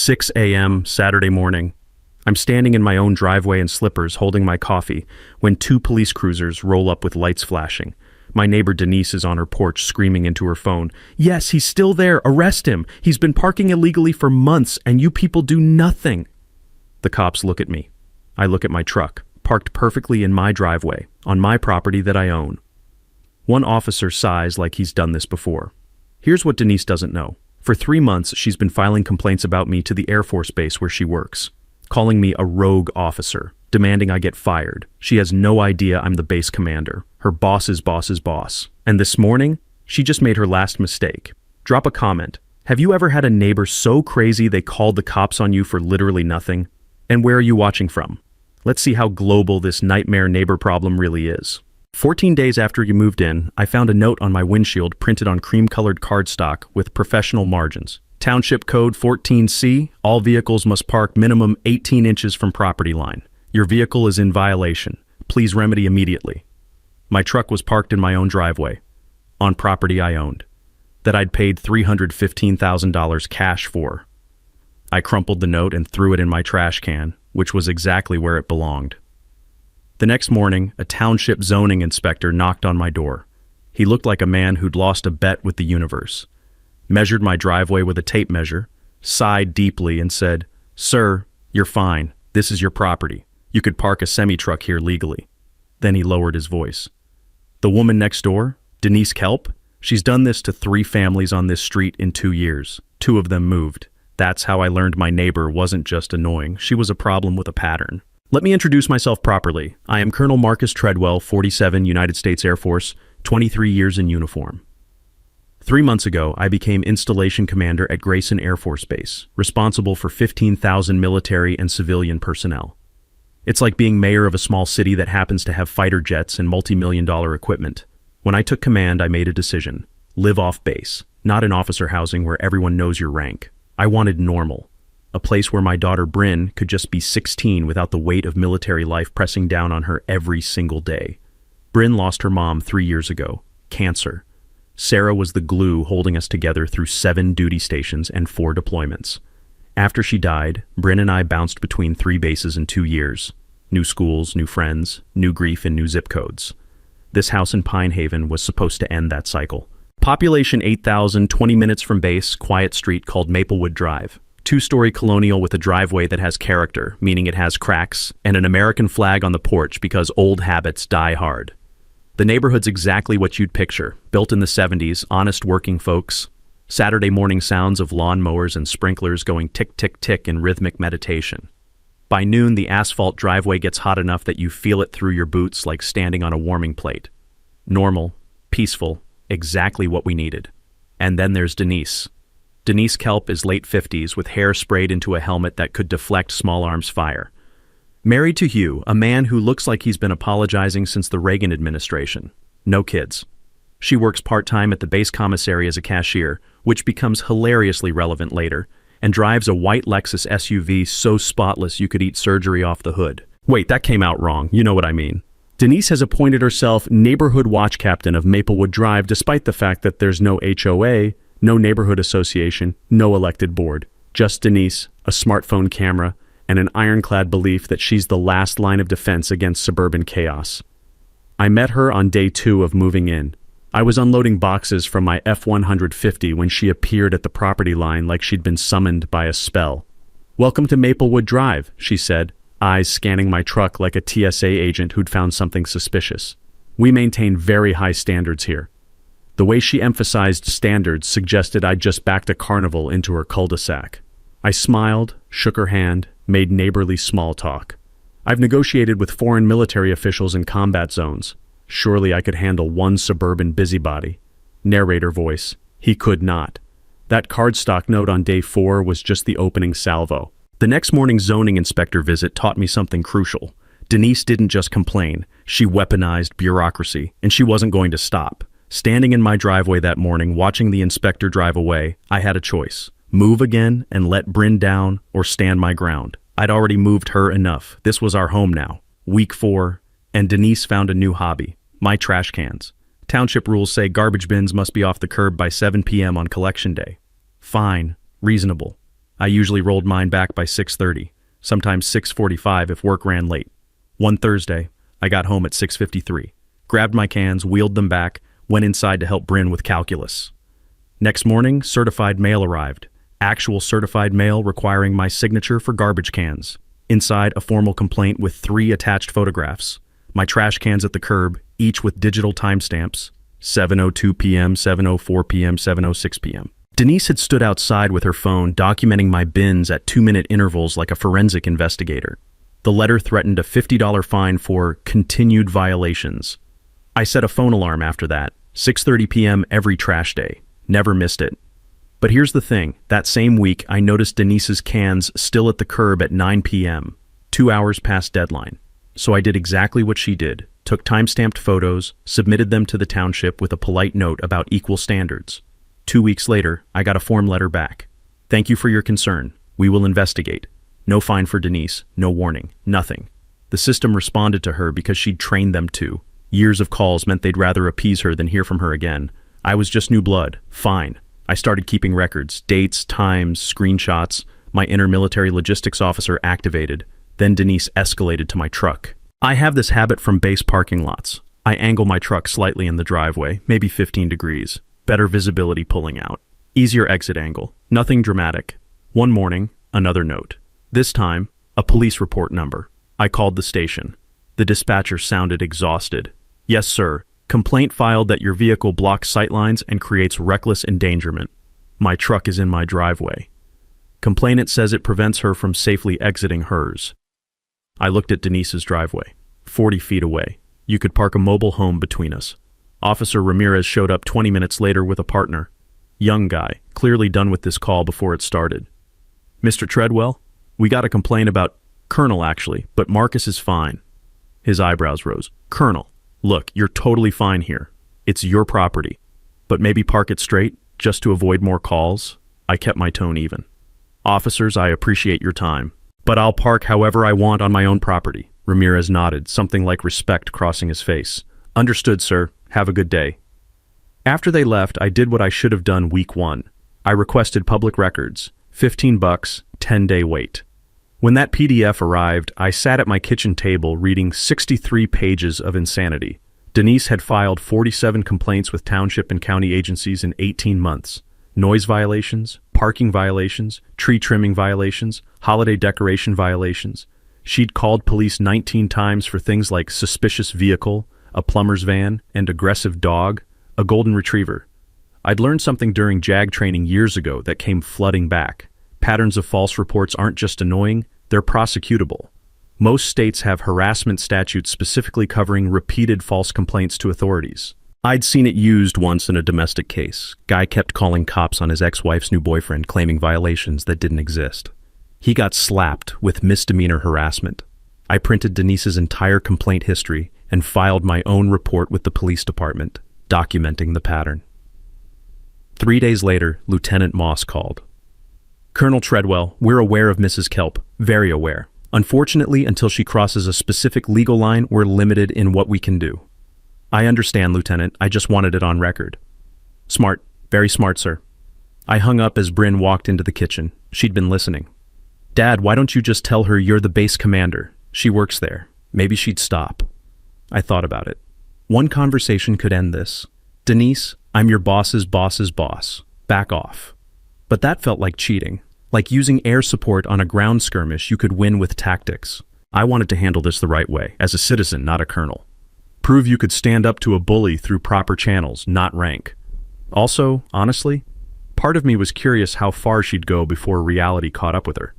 6 a.m. Saturday morning. I'm standing in my own driveway in slippers holding my coffee when two police cruisers roll up with lights flashing. My neighbor Denise is on her porch screaming into her phone. "Yes, he's still there. Arrest him. He's been parking illegally for months and you people do nothing." The cops look at me. I look at my truck, parked perfectly in my driveway, on my property that I own. One officer sighs like he's done this before. Here's what Denise doesn't know. For 3 months, she's been filing complaints about me to the Air Force Base where she works, calling me a rogue officer, demanding I get fired. She has no idea I'm the base commander, her boss's boss's boss. And this morning, she just made her last mistake. Drop a comment. Have you ever had a neighbor so crazy they called the cops on you for literally nothing? And where are you watching from? Let's see how global this nightmare neighbor problem really is. 14 days after you moved in, I found a note on my windshield printed on cream-colored cardstock with professional margins. Township Code 14C, all vehicles must park minimum 18 inches from property line. Your vehicle is in violation. Please remedy immediately. My truck was parked in my own driveway, on property I owned, that I'd paid $315,000 cash for. I crumpled the note and threw it in my trash can, which was exactly where it belonged. The next morning, a township zoning inspector knocked on my door. He looked like a man who'd lost a bet with the universe, measured my driveway with a tape measure, sighed deeply and said, "Sir, you're fine. This is your property. You could park a semi-truck here legally." Then he lowered his voice. "The woman next door, Denise Kelp, she's done this to 3 families on this street in 2 years. 2 of them moved. That's how I learned my neighbor wasn't just annoying, she was a problem with a pattern." Let me introduce myself properly. I am Colonel Marcus Treadwell, 47, United States Air Force, 23 years in uniform. 3 months ago, I became Installation Commander at Grayson Air Force Base, responsible for 15,000 military and civilian personnel. It's like being mayor of a small city that happens to have fighter jets and multi-million-dollar equipment. When I took command, I made a decision. Live off base, not in officer housing where everyone knows your rank. I wanted normal. A place where my daughter Bryn could just be 16 without the weight of military life pressing down on her every single day. Bryn lost her mom 3 years ago, cancer. Sarah was the glue holding us together through 7 duty stations and 4 deployments. After she died, Bryn and I bounced between 3 bases in 2 years. New schools, new friends, new grief, and new zip codes. This house in Pine Haven was supposed to end that cycle. Population 8,000, 20 minutes from base, quiet street called Maplewood Drive. 2-story colonial with a driveway that has character, meaning it has cracks, and an American flag on the porch because old habits die hard. The neighborhood's exactly what you'd picture. Built in the 70s, honest working folks. Saturday morning sounds of lawnmowers and sprinklers going tick, tick, tick in rhythmic meditation. By noon, the asphalt driveway gets hot enough that you feel it through your boots like standing on a warming plate. Normal, peaceful, exactly what we needed. And then there's Denise. Denise Kelp is late 50s with hair sprayed into a helmet that could deflect small arms fire. Married to Hugh, a man who looks like he's been apologizing since the Reagan administration. No kids. She works part-time at the base commissary as a cashier, which becomes hilariously relevant later, and drives a white Lexus SUV so spotless you could eat surgery off the hood. Wait, that came out wrong. You know what I mean. Denise has appointed herself neighborhood watch captain of Maplewood Drive despite the fact that there's no HOA, no neighborhood association, no elected board. Just Denise, a smartphone camera, and an ironclad belief that she's the last line of defense against suburban chaos. I met her on day 2 of moving in. I was unloading boxes from my F-150 when she appeared at the property line like she'd been summoned by a spell. "Welcome to Maplewood Drive," she said, eyes scanning my truck like a TSA agent who'd found something suspicious. "We maintain very high standards here." The way she emphasized standards suggested I'd just backed a carnival into her cul-de-sac. I smiled, shook her hand, made neighborly small talk. I've negotiated with foreign military officials in combat zones. Surely I could handle one suburban busybody. Narrator voice. He could not. That cardstock note on day 4 was just the opening salvo. The next morning's zoning inspector visit taught me something crucial. Denise didn't just complain. She weaponized bureaucracy, and she wasn't going to stop. Standing in my driveway that morning, watching the inspector drive away, I had a choice. Move again and let Bryn down, or stand my ground. I'd already moved her enough. This was our home now. Week 4, and Denise found a new hobby. My trash cans. Township rules say garbage bins must be off the curb by 7 p.m. on collection day. Fine. Reasonable. I usually rolled mine back by 6:30, sometimes 6:45 if work ran late. One Thursday, I got home at 6:53, grabbed my cans, wheeled them back, went inside to help Bryn with calculus. Next morning, certified mail arrived. Actual certified mail requiring my signature for garbage cans. Inside, a formal complaint with 3 attached photographs. My trash cans at the curb, each with digital timestamps, 7:02 p.m., 7:04 p.m., 7:06 p.m. Denise had stood outside with her phone documenting my bins at 2-minute intervals like a forensic investigator. The letter threatened a $50 fine for continued violations. I set a phone alarm after that, 6:30 p.m. every trash day. Never missed it. But here's the thing, that same week I noticed Denise's cans still at the curb at 9 p.m., 2 hours past deadline. So I did exactly what she did, took time-stamped photos, submitted them to the township with a polite note about equal standards. 2 weeks later, I got a form letter back. Thank you for your concern. We will investigate. No fine for Denise, no warning, nothing. The system responded to her because she'd trained them to. Years of calls meant they'd rather appease her than hear from her again. I was just new blood. Fine. I started keeping records, dates, times, screenshots. My inner military logistics officer activated. Then Denise escalated to my truck. I have this habit from base parking lots. I angle my truck slightly in the driveway, maybe 15 degrees. Better visibility pulling out. Easier exit angle. Nothing dramatic. One morning, another note. This time, a police report number. I called the station. The dispatcher sounded exhausted. Yes, sir. Complaint filed that your vehicle blocks sightlines and creates reckless endangerment. My truck is in my driveway. Complainant says it prevents her from safely exiting hers. I looked at Denise's driveway. 40 feet away. You could park a mobile home between us. Officer Ramirez showed up 20 minutes later with a partner. Young guy, clearly done with this call before it started. Mr. Treadwell, we got a complaint about Colonel actually, but Marcus is fine. His eyebrows rose. Colonel. Look, you're totally fine here. It's your property. But maybe park it straight, just to avoid more calls. I kept my tone even. Officers, I appreciate your time. But I'll park however I want on my own property. Ramirez nodded, something like respect crossing his face. Understood, sir. Have a good day. After they left, I did what I should have done week 1. I requested public records. $15, 10-day wait. When that PDF arrived, I sat at my kitchen table reading 63 pages of insanity. Denise had filed 47 complaints with township and county agencies in 18 months. Noise violations, parking violations, tree trimming violations, holiday decoration violations. She'd called police 19 times for things like suspicious vehicle, a plumber's van, and aggressive dog, a golden retriever. I'd learned something during JAG training years ago that came flooding back. Patterns of false reports aren't just annoying, they're prosecutable. Most states have harassment statutes specifically covering repeated false complaints to authorities. I'd seen it used once in a domestic case. Guy kept calling cops on his ex-wife's new boyfriend claiming violations that didn't exist. He got slapped with misdemeanor harassment. I printed Denise's entire complaint history and filed my own report with the police department, documenting the pattern. 3 days later, Lieutenant Moss called. Colonel Treadwell, we're aware of Mrs. Kelp, very aware. Unfortunately, until she crosses a specific legal line, we're limited in what we can do. I understand, Lieutenant. I just wanted it on record. Smart. Very smart, sir. I hung up as Bryn walked into the kitchen. She'd been listening. Dad, why don't you just tell her you're the base commander? She works there. Maybe she'd stop. I thought about it. One conversation could end this. Denise, I'm your boss's boss's boss. Back off. But that felt like cheating. Like using air support on a ground skirmish you could win with tactics. I wanted to handle this the right way, as a citizen, not a colonel. Prove you could stand up to a bully through proper channels, not rank. Also, honestly, part of me was curious how far she'd go before reality caught up with her.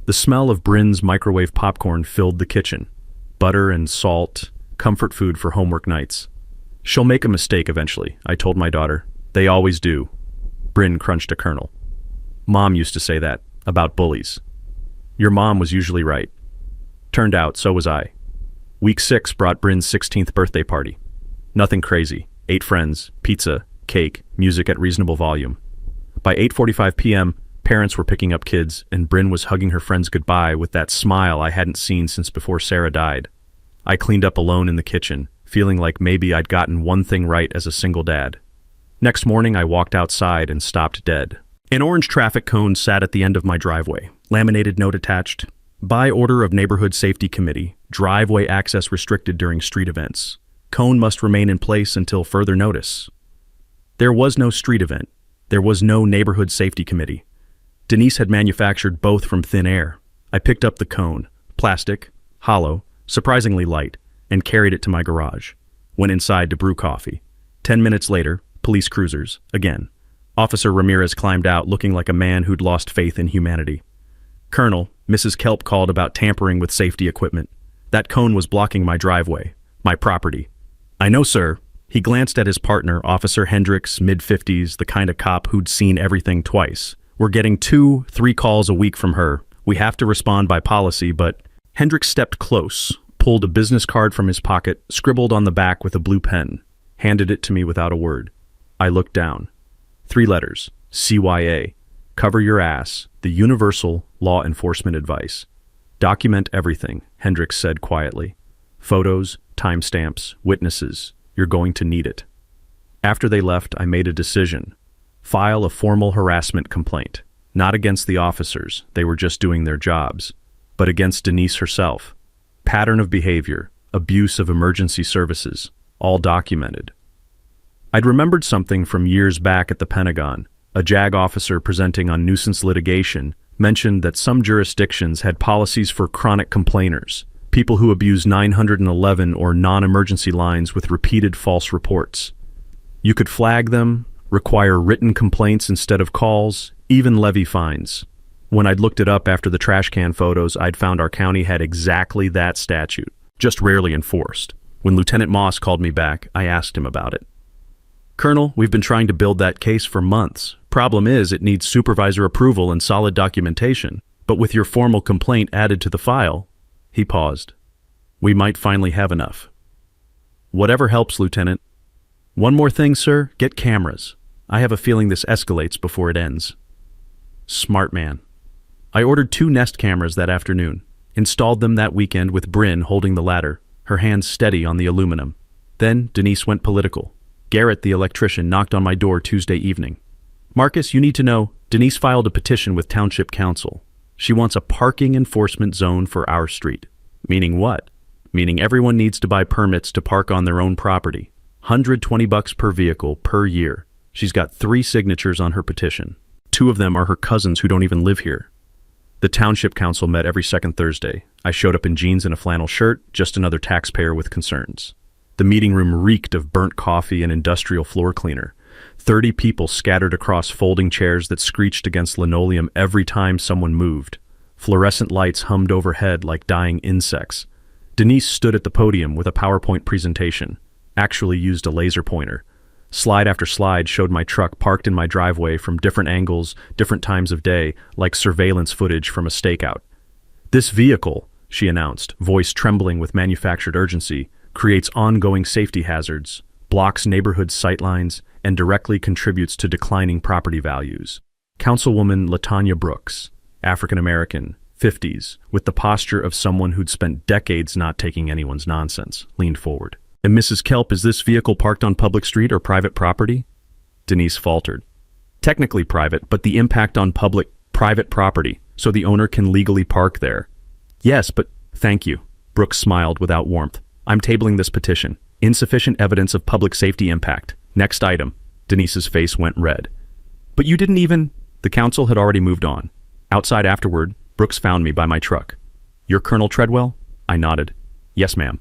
The smell of Bryn's microwave popcorn filled the kitchen. Butter and salt, comfort food for homework nights. She'll make a mistake eventually, I told my daughter. They always do. Bryn crunched a kernel. Mom used to say that, about bullies. Your mom was usually right. Turned out, so was I. Week 6 brought Bryn's 16th birthday party. Nothing crazy. 8 friends, pizza, cake, music at reasonable volume. By 8:45 p.m., parents were picking up kids, and Bryn was hugging her friends goodbye with that smile I hadn't seen since before Sarah died. I cleaned up alone in the kitchen, feeling like maybe I'd gotten one thing right as a single dad. Next morning, I walked outside and stopped dead. An orange traffic cone sat at the end of my driveway. Laminated note attached. By order of Neighborhood Safety Committee, driveway access restricted during street events. Cone must remain in place until further notice. There was no street event. There was no Neighborhood Safety Committee. Denise had manufactured both from thin air. I picked up the cone, plastic, hollow, surprisingly light, and carried it to my garage. Went inside to brew coffee. 10 minutes later, police cruisers, again. Officer Ramirez climbed out looking like a man who'd lost faith in humanity. Colonel, Mrs. Kelp called about tampering with safety equipment. That cone was blocking my driveway, my property. I know, sir. He glanced at his partner, Officer Hendricks, mid-50s, the kind of cop who'd seen everything twice. We're getting 2-3 calls a week from her. We have to respond by policy, but... Hendricks stepped close, pulled a business card from his pocket, scribbled on the back with a blue pen, handed it to me without a word. I looked down. 3 letters, CYA. Cover your ass, the universal law enforcement advice. Document everything, Hendricks said quietly. Photos, timestamps, witnesses. You're going to need it. After they left, I made a decision. File a formal harassment complaint. Not against the officers, they were just doing their jobs, but against Denise herself. Pattern of behavior, abuse of emergency services, all documented. I'd remembered something from years back at the Pentagon. A JAG officer presenting on nuisance litigation mentioned that some jurisdictions had policies for chronic complainers, people who abuse 911 or non-emergency lines with repeated false reports. You could flag them, require written complaints instead of calls, even levy fines. When I'd looked it up after the trash can photos, I'd found our county had exactly that statute, just rarely enforced. When Lieutenant Moss called me back, I asked him about it. Colonel, we've been trying to build that case for months. Problem is, it needs supervisor approval and solid documentation. But with your formal complaint added to the file, he paused. We might finally have enough. Whatever helps, Lieutenant. One more thing, sir, get cameras. I have a feeling this escalates before it ends. Smart man. I ordered 2 Nest cameras that afternoon, installed them that weekend with Bryn holding the ladder, her hands steady on the aluminum. Then Denise went political. Garrett, the electrician, knocked on my door Tuesday evening. Marcus, you need to know, Denise filed a petition with Township Council. She wants a parking enforcement zone for our street. Meaning what? Meaning everyone needs to buy permits to park on their own property. $120 per vehicle per year. She's got 3 signatures on her petition. 2 of them are her cousins who don't even live here. The Township Council met every second Thursday. I showed up in jeans and a flannel shirt, just another taxpayer with concerns. The meeting room reeked of burnt coffee and industrial floor cleaner. 30 people scattered across folding chairs that screeched against linoleum every time someone moved. Fluorescent lights hummed overhead like dying insects. Denise stood at the podium with a PowerPoint presentation, actually used a laser pointer. Slide after slide showed my truck parked in my driveway from different angles, different times of day, like surveillance footage from a stakeout. This vehicle, she announced, voice trembling with manufactured urgency, creates ongoing safety hazards, blocks neighborhood sightlines, and directly contributes to declining property values. Councilwoman LaTanya Brooks, African-American, 50s, with the posture of someone who'd spent decades not taking anyone's nonsense, leaned forward. And Mrs. Kelp, is this vehicle parked on public street or private property? Denise faltered. Technically private, but the impact on private property, so the owner can legally park there. Yes, but thank you. Brooks smiled without warmth. I'm tabling this petition. Insufficient evidence of public safety impact. Next item. Denise's face went red. But you didn't even... The council had already moved on. Outside afterward, Brooks found me by my truck. You're Colonel Treadwell? I nodded. Yes, ma'am.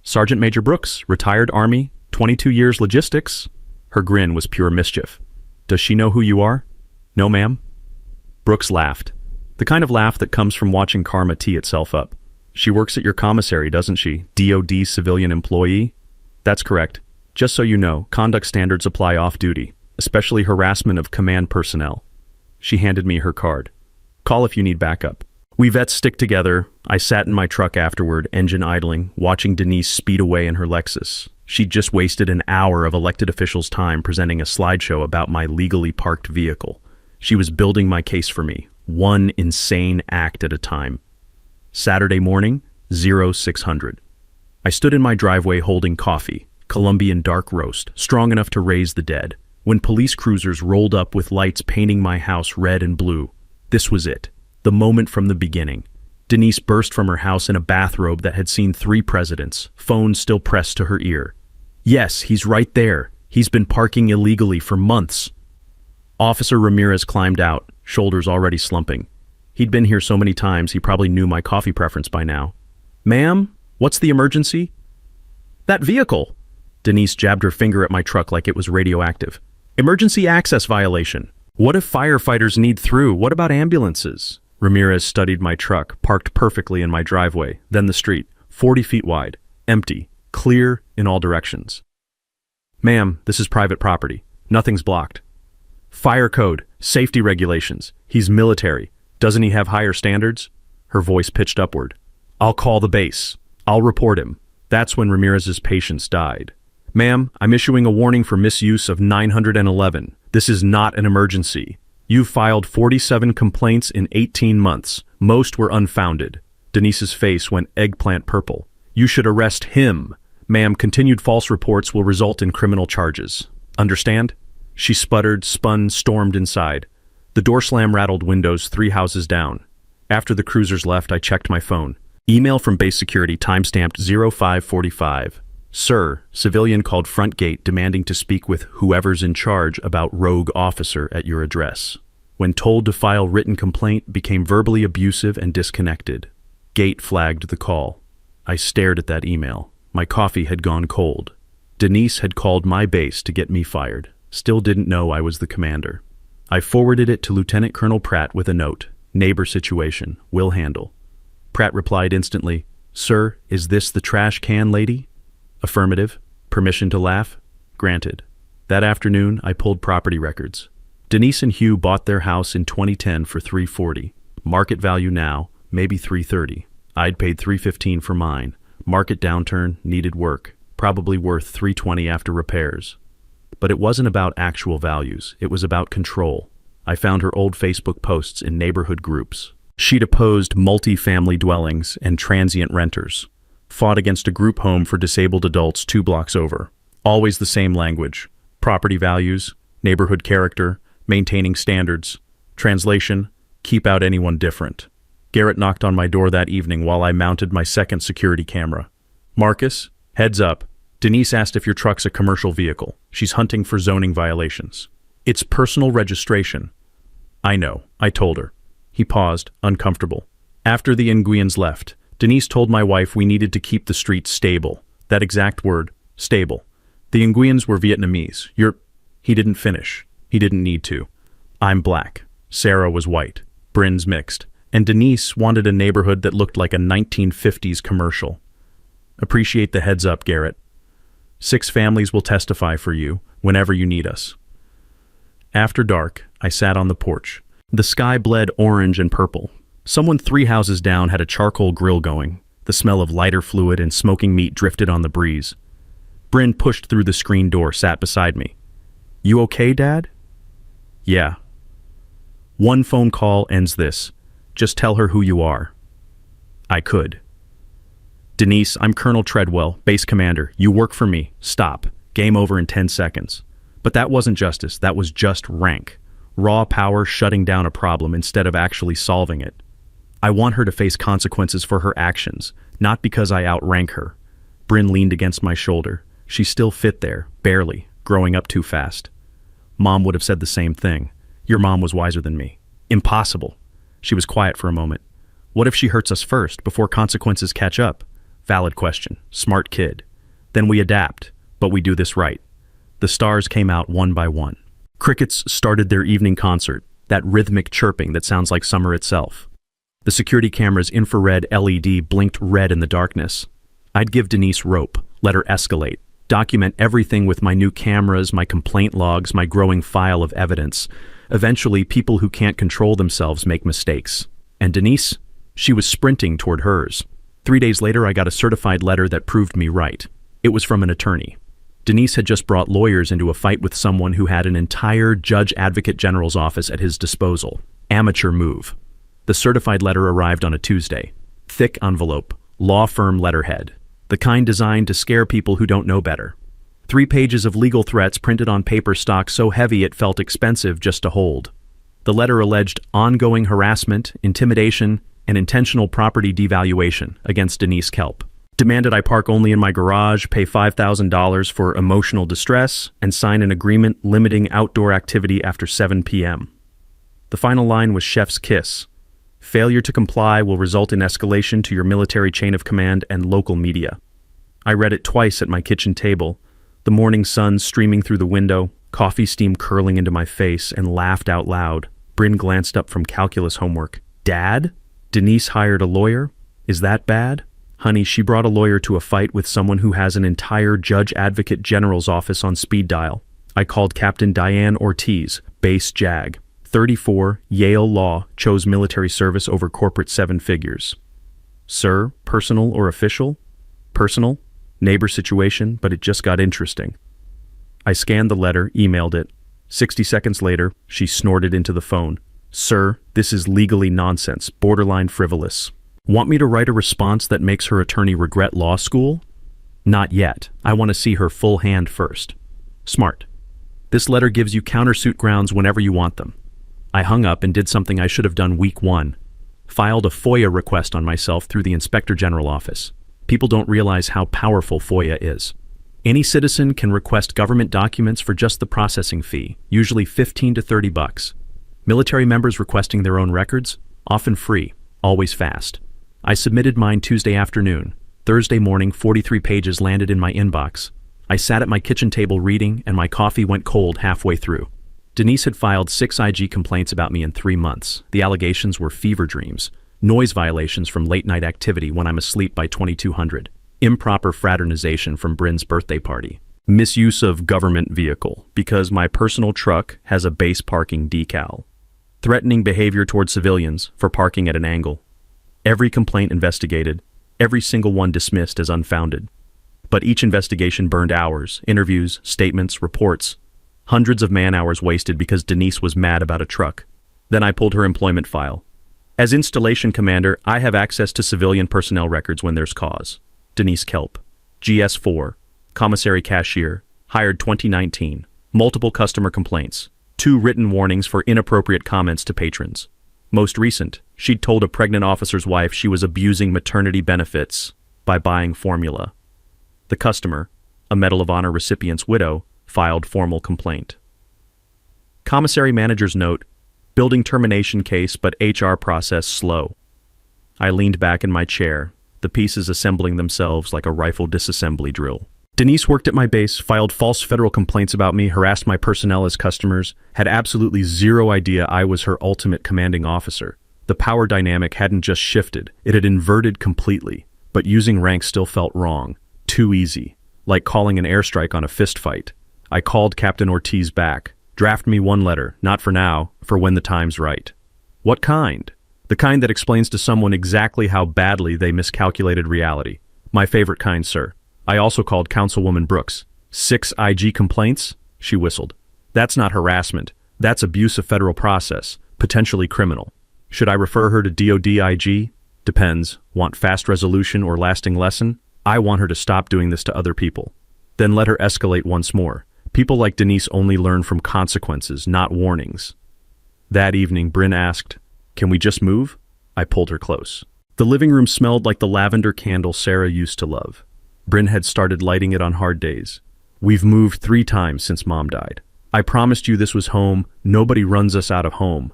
Sergeant Major Brooks, retired Army, 22 years logistics. Her grin was pure mischief. Does she know who you are? No, ma'am. Brooks laughed. The kind of laugh that comes from watching karma tee itself up. She works at your commissary, doesn't she? DOD civilian employee? That's correct. Just so you know, conduct standards apply off-duty, especially harassment of command personnel. She handed me her card. Call if you need backup. We vets stick together. I sat in my truck afterward, engine idling, watching Denise speed away in her Lexus. She'd just wasted an hour of elected officials' time presenting a slideshow about my legally parked vehicle. She was building my case for me, one insane act at a time. Saturday morning, 0600. I stood in my driveway holding coffee, Colombian dark roast, strong enough to raise the dead. When police cruisers rolled up with lights painting my house red and blue, this was it. The moment from the beginning. Denise burst from her house in a bathrobe that had seen 3 presidents, phone still pressed to her ear. Yes, he's right there. He's been parking illegally for months. Officer Ramirez climbed out, shoulders already slumping. He'd been here so many times he probably knew my coffee preference by now. Ma'am, what's the emergency? That vehicle! Denise jabbed her finger at my truck like it was radioactive. Emergency access violation. What if firefighters need through? What about ambulances? Ramirez studied my truck, parked perfectly in my driveway, then the street, 40 feet wide, empty, clear in all directions. Ma'am, this is private property. Nothing's blocked. Fire code, safety regulations. He's military. Doesn't he have higher standards? Her voice pitched upward. I'll call the base. I'll report him. That's when Ramirez's patience died. Ma'am, I'm issuing a warning for misuse of 911. This is not an emergency. You've filed 47 complaints in 18 months. Most were unfounded. Denise's face went eggplant purple. You should arrest him. Ma'am, continued false reports will result in criminal charges. Understand? She sputtered, spun, stormed inside. The door slam rattled windows 3 houses down. After the cruisers left, I checked my phone. Email from base security timestamped 0545. Sir, civilian called front gate demanding to speak with whoever's in charge about rogue officer at your address. When told to file written complaint, became verbally abusive and disconnected. Gate flagged the call. I stared at that email. My coffee had gone cold. Denise had called my base to get me fired. Still didn't know I was the commander. I forwarded it to Lieutenant Colonel Pratt with a note. Neighbor situation. Will handle. Pratt replied instantly, Sir, is this the trash can lady? Affirmative. Permission to laugh? Granted. That afternoon, I pulled property records. Denise and Hugh bought their house in 2010 for $340. Market value now, maybe $330. I'd paid $315 for mine. Market downturn, needed work. Probably worth $320 after repairs. But it wasn't about actual values. It was about control. I found her old Facebook posts in neighborhood groups. She'd opposed multi-family dwellings and transient renters. Fought against a group home for disabled adults 2 blocks over. Always the same language. Property values, neighborhood character, maintaining standards. Translation, keep out anyone different. Garrett knocked on my door that evening while I mounted my second security camera. Marcus, heads up. Denise asked if your truck's a commercial vehicle. She's hunting for zoning violations. It's personal registration. I know, I told her. He paused, uncomfortable. After the Nguyen's left, Denise told my wife we needed to keep the street stable. That exact word, stable. The Nguyens were Vietnamese. He didn't finish. He didn't need to. I'm black. Sarah was white. Bryn's mixed. And Denise wanted a neighborhood that looked like a 1950s commercial. Appreciate the heads up, Garrett. 6 families will testify for you whenever you need us. After dark, I sat on the porch. The sky bled orange and purple. Someone 3 houses down had a charcoal grill going. The smell of lighter fluid and smoking meat drifted on the breeze. Bryn pushed through the screen door, sat beside me. You okay, Dad? Yeah. One phone call ends this. Just tell her who you are. I could. Denise, I'm Colonel Treadwell, base commander. You work for me. Stop. Game over in 10 seconds. But that wasn't justice. That was just rank. Raw power shutting down a problem instead of actually solving it. I want her to face consequences for her actions, not because I outrank her. Bryn leaned against my shoulder. She still fit there, barely, growing up too fast. Mom would have said the same thing. Your mom was wiser than me. Impossible. She was quiet for a moment. What if she hurts us first, before consequences catch up? Valid question. Smart kid. Then we adapt, but we do this right. The stars came out one by one. Crickets started their evening concert, that rhythmic chirping that sounds like summer itself. The security camera's infrared LED blinked red in the darkness. I'd give Denise rope, let her escalate, document everything with my new cameras, my complaint logs, my growing file of evidence. Eventually, people who can't control themselves make mistakes. And Denise? She was sprinting toward hers. 3 days later, I got a certified letter that proved me right. It was from an attorney. Denise had just brought lawyers into a fight with someone who had an entire Judge Advocate General's office at his disposal. Amateur move. The certified letter arrived on a Tuesday. Thick envelope, law firm letterhead. The kind designed to scare people who don't know better. 3 pages of legal threats printed on paper stock so heavy it felt expensive just to hold. The letter alleged ongoing harassment, intimidation, and intentional property devaluation against Denise Kelp. Demanded I park only in my garage, pay $5,000 for emotional distress, and sign an agreement limiting outdoor activity after 7 p.m. The final line was chef's kiss. Failure to comply will result in escalation to your military chain of command and local media. I read it twice at my kitchen table, the morning sun streaming through the window, coffee steam curling into my face, and laughed out loud. Bryn glanced up from calculus homework. Dad? Denise hired a lawyer? Is that bad? Honey, she brought a lawyer to a fight with someone who has an entire Judge Advocate General's office on speed dial. I called Captain Diane Ortiz, base JAG. 34, Yale Law, chose military service over corporate 7 figures. Sir, personal or official? Personal. Neighbor situation, but it just got interesting. I scanned the letter, emailed it. 60 seconds later, she snorted into the phone. Sir, this is legally nonsense, borderline frivolous. Want me to write a response that makes her attorney regret law school? Not yet. I want to see her full hand first. Smart. This letter gives you countersuit grounds whenever you want them. I hung up and did something I should have done week 1. Filed a FOIA request on myself through the Inspector General office. People don't realize how powerful FOIA is. Any citizen can request government documents for just the processing fee, usually $15 to $30. Military members requesting their own records, often free, always fast. I submitted mine Tuesday afternoon. Thursday morning, 43 pages landed in my inbox. I sat at my kitchen table reading, and my coffee went cold halfway through. Denise had filed 6 IG complaints about me in 3 months. The allegations were fever dreams, noise violations from late-night activity when I'm asleep by 2200, improper fraternization from Bryn's birthday party, misuse of government vehicle because my personal truck has a base parking decal, threatening behavior toward civilians for parking at an angle. Every complaint investigated, every single one dismissed as unfounded. But each investigation burned hours, interviews, statements, reports. Hundreds of man-hours wasted because Denise was mad about a truck. Then I pulled her employment file. As installation commander, I have access to civilian personnel records when there's cause. Denise Kelp, GS4, commissary cashier, hired 2019, multiple customer complaints, 2 written warnings for inappropriate comments to patrons. Most recent, she'd told a pregnant officer's wife she was abusing maternity benefits by buying formula. The customer, a Medal of Honor recipient's widow, filed formal complaint. Commissary manager's note, building termination case but HR process slow. I leaned back in my chair, the pieces assembling themselves like a rifle disassembly drill. Denise worked at my base, filed false federal complaints about me, harassed my personnel as customers, had absolutely zero idea I was her ultimate commanding officer. The power dynamic hadn't just shifted, it had inverted completely, but using rank still felt wrong, too easy, like calling an airstrike on a fist fight. I called Captain Ortiz back. Draft me 1 letter, not for now, for when the time's right. What kind? The kind that explains to someone exactly how badly they miscalculated reality. My favorite kind, sir. I also called Councilwoman Brooks. 6 IG complaints? She whistled. That's not harassment. That's abuse of federal process, potentially criminal. Should I refer her to DOD IG? Depends. Want fast resolution or lasting lesson? I want her to stop doing this to other people. Then let her escalate once more. People like Denise only learn from consequences, not warnings. That evening, Bryn asked, "Can we just move?" I pulled her close. The living room smelled like the lavender candle Sarah used to love. Bryn had started lighting it on hard days. We've moved 3 times since Mom died. I promised you this was home. Nobody runs us out of home.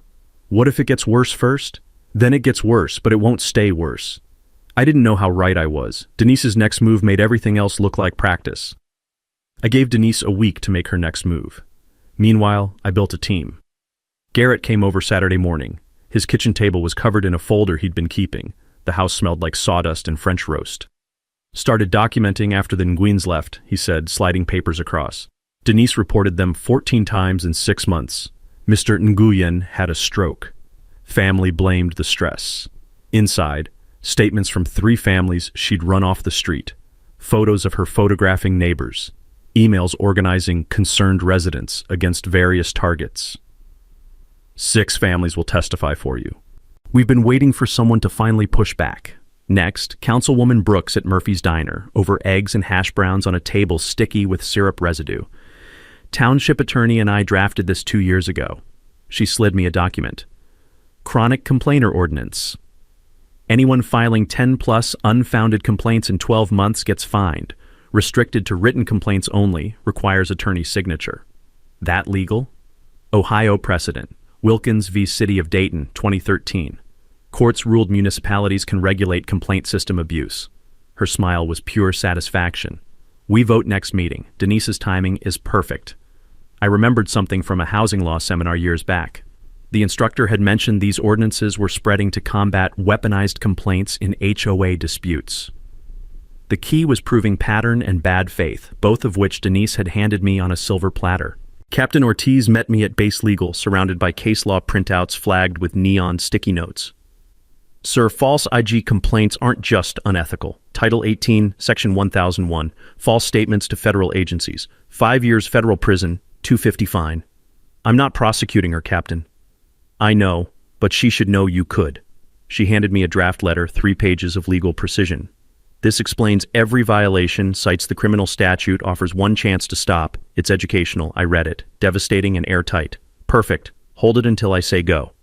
What if it gets worse first? Then it gets worse, but it won't stay worse. I didn't know how right I was. Denise's next move made everything else look like practice. I gave Denise a week to make her next move. Meanwhile, I built a team. Garrett came over Saturday morning. His kitchen table was covered in a folder he'd been keeping. The house smelled like sawdust and French roast. Started documenting after the Nguyen's left, he said, sliding papers across. Denise reported them 14 times in 6 months. Mr. Nguyen had a stroke. Family blamed the stress. Inside, statements from 3 families she'd run off the street. Photos of her photographing neighbors. Emails organizing concerned residents against various targets. 6 families will testify for you. We've been waiting for someone to finally push back. Next, Councilwoman Brooks at Murphy's Diner, over eggs and hash browns on a table sticky with syrup residue. Township attorney and I drafted this 2 years ago. She slid me a document. Chronic complainer ordinance. Anyone filing 10+ unfounded complaints in 12 months gets fined. Restricted to written complaints only, requires attorney's signature. That legal? Ohio precedent. Wilkins v. City of Dayton, 2013. Courts ruled municipalities can regulate complaint system abuse. Her smile was pure satisfaction. We vote next meeting. Denise's timing is perfect. I remembered something from a housing law seminar years back. The instructor had mentioned these ordinances were spreading to combat weaponized complaints in HOA disputes. The key was proving pattern and bad faith, both of which Denise had handed me on a silver platter. Captain Ortiz met me at Base Legal, surrounded by case law printouts flagged with neon sticky notes. Sir, false IG complaints aren't just unethical. Title 18, Section 1001, false statements to federal agencies. 5 years federal prison, $250 fine. I'm not prosecuting her, Captain. I know, but she should know you could. She handed me a draft letter, 3 pages of legal precision. This explains every violation, cites the criminal statute, offers one chance to stop. It's educational. I read it. Devastating and airtight. Perfect. Hold it until I say go.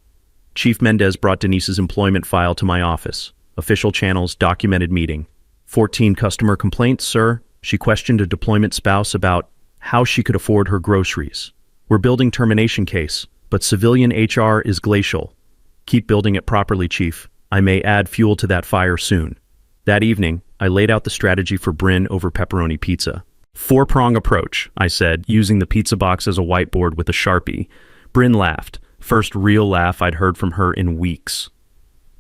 Chief Mendez brought Denise's employment file to my office. Official channels, documented meeting. 14 customer complaints, sir. She questioned a deployment spouse about how she could afford her groceries. We're building termination case, but civilian HR is glacial. Keep building it properly, Chief. I may add fuel to that fire soon. That evening, I laid out the strategy for Bryn over pepperoni pizza. 4-prong approach, I said, using the pizza box as a whiteboard with a Sharpie. Bryn laughed. First real laugh I'd heard from her in weeks.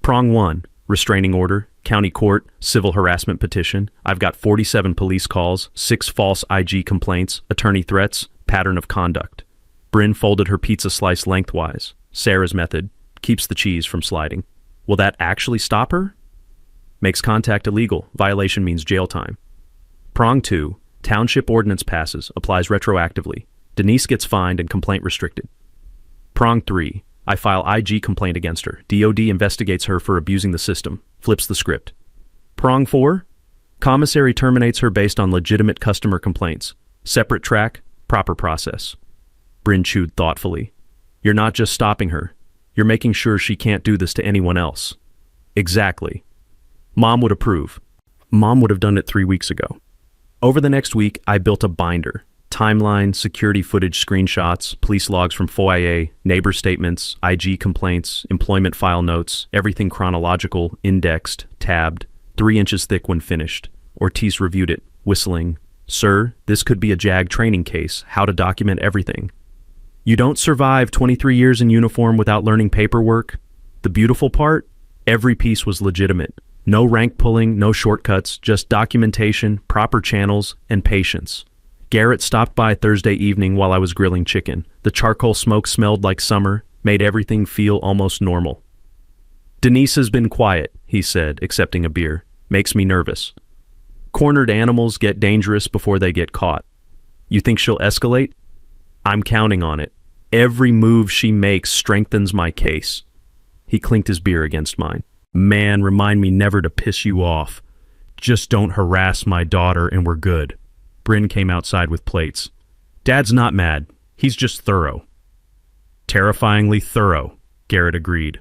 Prong 1, restraining order, county court, civil harassment petition. I've got 47 police calls, 6 false IG complaints, attorney threats, pattern of conduct. Bryn folded her pizza slice lengthwise. Sarah's method, keeps the cheese from sliding. Will that actually stop her? Makes contact illegal. Violation means jail time. Prong 2, township ordinance passes, applies retroactively. Denise gets fined and complaint restricted. Prong 3, I file IG complaint against her. DOD investigates her for abusing the system. Flips the script. Prong 4, commissary terminates her based on legitimate customer complaints. Separate track, proper process. Bryn chewed thoughtfully. You're not just stopping her. You're making sure she can't do this to anyone else. Exactly. Mom would approve. Mom would have done it 3 weeks ago. Over the next week, I built a binder. Timeline, security footage screenshots, police logs from FOIA, neighbor statements, IG complaints, employment file notes, everything chronological, indexed, tabbed, 3 inches thick when finished. Ortiz reviewed it, whistling. Sir, this could be a JAG training case, how to document everything. You don't survive 23 years in uniform without learning paperwork. The beautiful part? Every piece was legitimate. No rank pulling, no shortcuts, just documentation, proper channels, and patience. Garrett stopped by Thursday evening while I was grilling chicken. The charcoal smoke smelled like summer, made everything feel almost normal. Denise has been quiet, he said, accepting a beer. Makes me nervous. Cornered animals get dangerous before they get caught. You think she'll escalate? I'm counting on it. Every move she makes strengthens my case. He clinked his beer against mine. Man, remind me never to piss you off. Just don't harass my daughter and we're good. Bryn came outside with plates. Dad's not mad. He's just thorough. Terrifyingly thorough, Garrett agreed.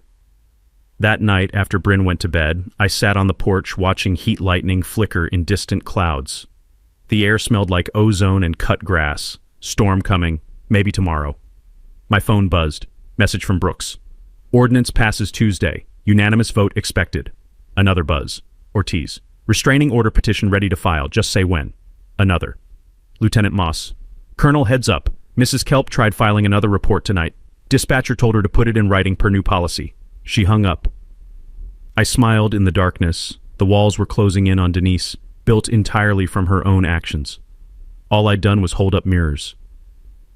That night, after Bryn went to bed, I sat on the porch watching heat lightning flicker in distant clouds. The air smelled like ozone and cut grass. Storm coming, maybe tomorrow. My phone buzzed. Message from Brooks. Ordinance passes Tuesday. Unanimous vote expected. Another buzz. Ortiz. Restraining order petition ready to file. Just say when. Another. Lieutenant Moss. Colonel, heads up. Mrs. Kelp tried filing another report tonight. Dispatcher told her to put it in writing per new policy. She hung up. I smiled in the darkness. The walls were closing in on Denise, built entirely from her own actions. All I'd done was hold up mirrors.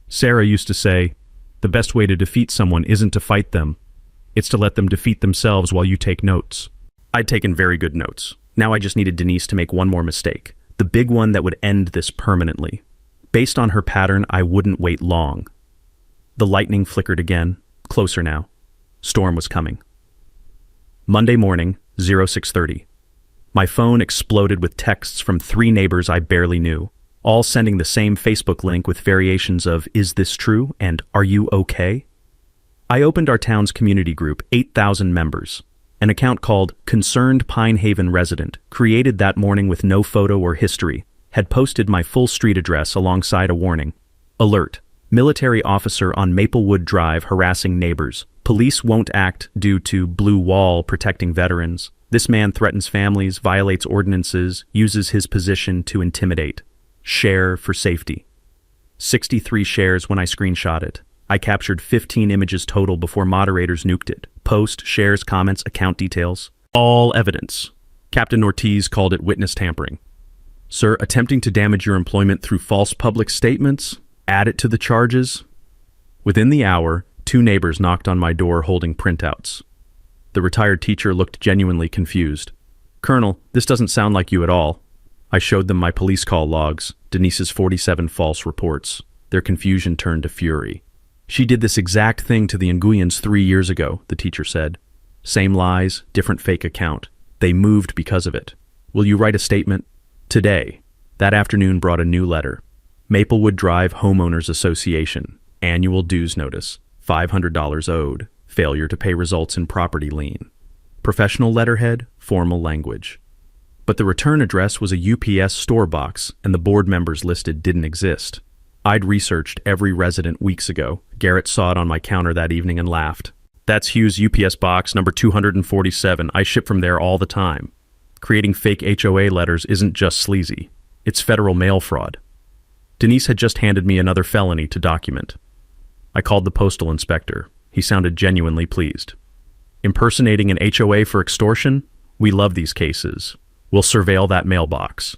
Sarah used to say, the best way to defeat someone isn't to fight them. It's to let them defeat themselves while you take notes. I'd taken very good notes. Now I just needed Denise to make one more mistake. The big one that would end this permanently. Based on her pattern, I wouldn't wait long. The lightning flickered again, closer now. Storm was coming. Monday morning, 0630. My phone exploded with texts from 3 neighbors I barely knew, all sending the same Facebook link with variations of "Is this true?" and "Are you okay?" I opened our town's community group, 8,000 members. An account called Concerned Pine Haven Resident, created that morning with no photo or history, had posted my full street address alongside a warning. Alert: military officer on Maplewood Drive harassing neighbors. Police won't act due to blue wall protecting veterans. This man threatens families, violates ordinances, uses his position to intimidate. Share for safety. 63 shares when I screenshot it. I captured 15 images total before moderators nuked it. Post, shares, comments, account details. All evidence. Captain Ortiz called it witness tampering. Sir, attempting to damage your employment through false public statements? Add it to the charges? Within the hour, 2 neighbors knocked on my door holding printouts. The retired teacher looked genuinely confused. "Colonel, this doesn't sound like you at all." I showed them my police call logs, Denise's 47 false reports. Their confusion turned to fury. "She did this exact thing to the Nguyens 3 years ago," the teacher said. "Same lies, different fake account. They moved because of it. Will you write a statement?" Today. That afternoon brought a new letter. Maplewood Drive Homeowners Association. Annual dues notice. $500 owed. Failure to pay results in property lien. Professional letterhead, formal language. But the return address was a UPS store box, and the board members listed didn't exist. I'd researched every resident weeks ago. Garrett saw it on my counter that evening and laughed. "That's Hugh's UPS box, number 247. I ship from there all the time." Creating fake HOA letters isn't just sleazy. It's federal mail fraud. Denise had just handed me another felony to document. I called the postal inspector. He sounded genuinely pleased. "Impersonating an HOA for extortion? We love these cases. We'll surveil that mailbox."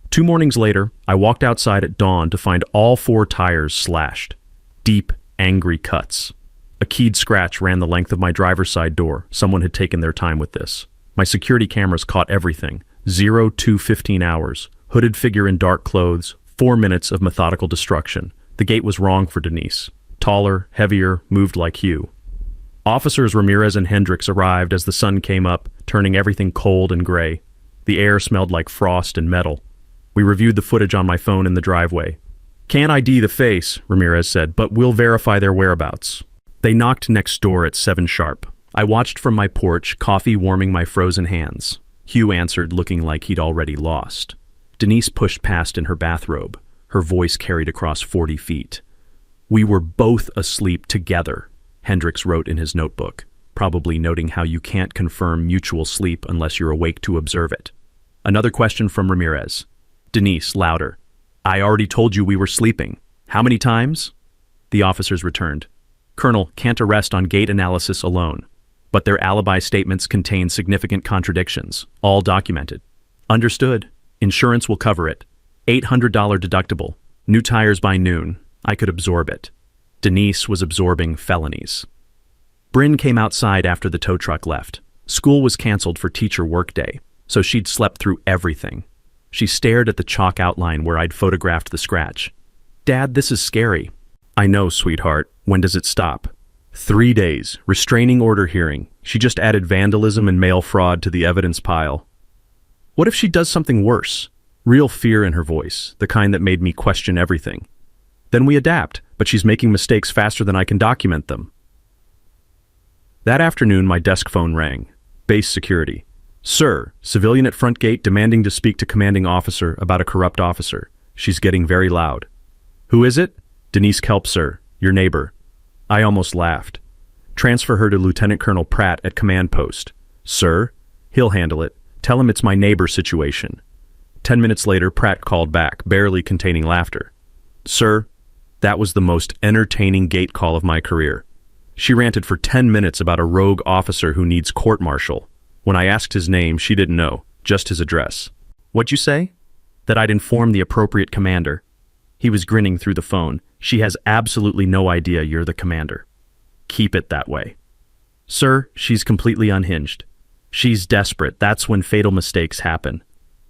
2 mornings later, I walked outside at dawn to find all 4 tires slashed. Deep, angry cuts. A keyed scratch ran the length of my driver's side door. Someone had taken their time with this. My security cameras caught everything. 0 to 15 hours. Hooded figure in dark clothes. 4 minutes of methodical destruction. The gate was wrong for Denise. Taller, heavier, moved like Hugh. Officers Ramirez and Hendricks arrived as the sun came up, turning everything cold and gray. The air smelled like frost and metal. We reviewed the footage on my phone in the driveway. "Can't ID the face," Ramirez said, "but we'll verify their whereabouts." They knocked next door at 7 sharp. I watched from my porch, coffee warming my frozen hands. Hugh answered, looking like he'd already lost. Denise pushed past in her bathrobe. Her voice carried across 40 feet. "We were both asleep together," Hendricks wrote in his notebook, probably noting how you can't confirm mutual sleep unless you're awake to observe it. Another question from Ramirez. Denise, louder. "I already told you we were sleeping. How many times?" The officers returned. "Colonel, can't arrest on gait analysis alone. But their alibi statements contain significant contradictions, all documented." "Understood. Insurance will cover it. $800 deductible. New tires by noon. I could absorb it." Denise was absorbing felonies. Bryn came outside after the tow truck left. School was canceled for teacher workday, so she'd slept through everything. She stared at the chalk outline where I'd photographed the scratch. "Dad, this is scary." "I know, sweetheart. When does it stop?" 3 days. Restraining order hearing. She just added vandalism and mail fraud to the evidence pile. What if she does something worse? Real fear in her voice, the kind that made me question everything. Then we adapt, but she's making mistakes faster than I can document them. That afternoon, my desk phone rang. Base security. "Sir, civilian at front gate demanding to speak to commanding officer about a corrupt officer. She's getting very loud." "Who is it?" "Denise Kelp, sir. Your neighbor." I almost laughed. "Transfer her to Lieutenant Colonel Pratt at command post." "Sir?" "He'll handle it. Tell him it's my neighbor situation." 10 minutes later, Pratt called back, barely containing laughter. "Sir, that was the most entertaining gate call of my career." She ranted for 10 minutes about a rogue officer who needs court-martial. When I asked his name, she didn't know, just his address. "What'd you say?" "That I'd inform the appropriate commander." He was grinning through the phone. "She has absolutely no idea you're the commander." "Keep it that way." "Sir, she's completely unhinged. She's desperate. That's when fatal mistakes happen."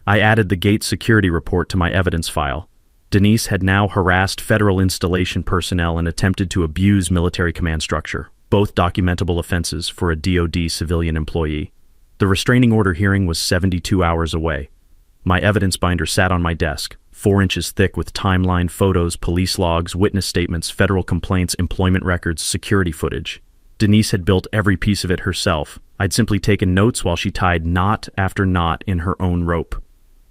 I added the gate security report to my evidence file. Denise had now harassed federal installation personnel and attempted to abuse military command structure, both documentable offenses for a DoD civilian employee. The restraining order hearing was 72 hours away. My evidence binder sat on my desk, 4 inches thick with timeline, photos, police logs, witness statements, federal complaints, employment records, security footage. Denise had built every piece of it herself. I'd simply taken notes while she tied knot after knot in her own rope.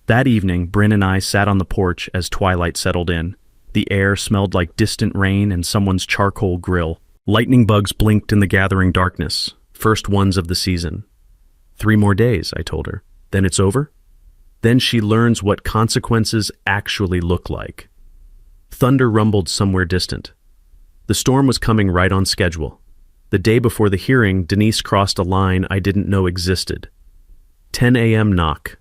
That evening, Bryn and I sat on the porch as twilight settled in. The air smelled like distant rain and someone's charcoal grill. Lightning bugs blinked in the gathering darkness, first ones of the season. 3 more days, I told her. Then it's over? Then she learns what consequences actually look like. Thunder rumbled somewhere distant. The storm was coming right on schedule. The day before the hearing, Denise crossed a line I didn't know existed. 10 a.m. knock.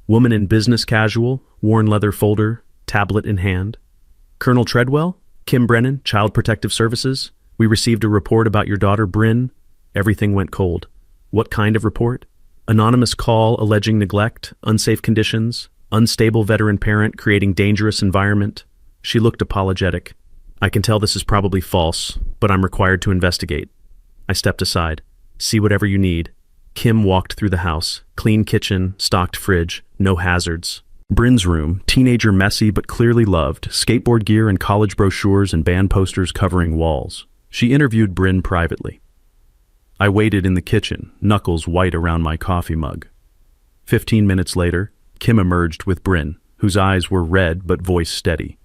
Woman in business casual, worn leather folder, tablet in hand. Colonel Treadwell? Kim Brennan, Child Protective Services? We received a report about your daughter, Bryn. Everything went cold. What kind of report? Anonymous call alleging neglect, unsafe conditions, unstable veteran parent creating dangerous environment. She looked apologetic. I can tell this is probably false, but I'm required to investigate. I stepped aside. See whatever you need. Kim walked through the house. Clean kitchen, stocked fridge, no hazards. Bryn's room, teenager messy but clearly loved, skateboard gear and college brochures and band posters covering walls. She interviewed Bryn privately. I waited in the kitchen, knuckles white around my coffee mug. 15 minutes later, Kim emerged with Bryn, whose eyes were red but voice steady.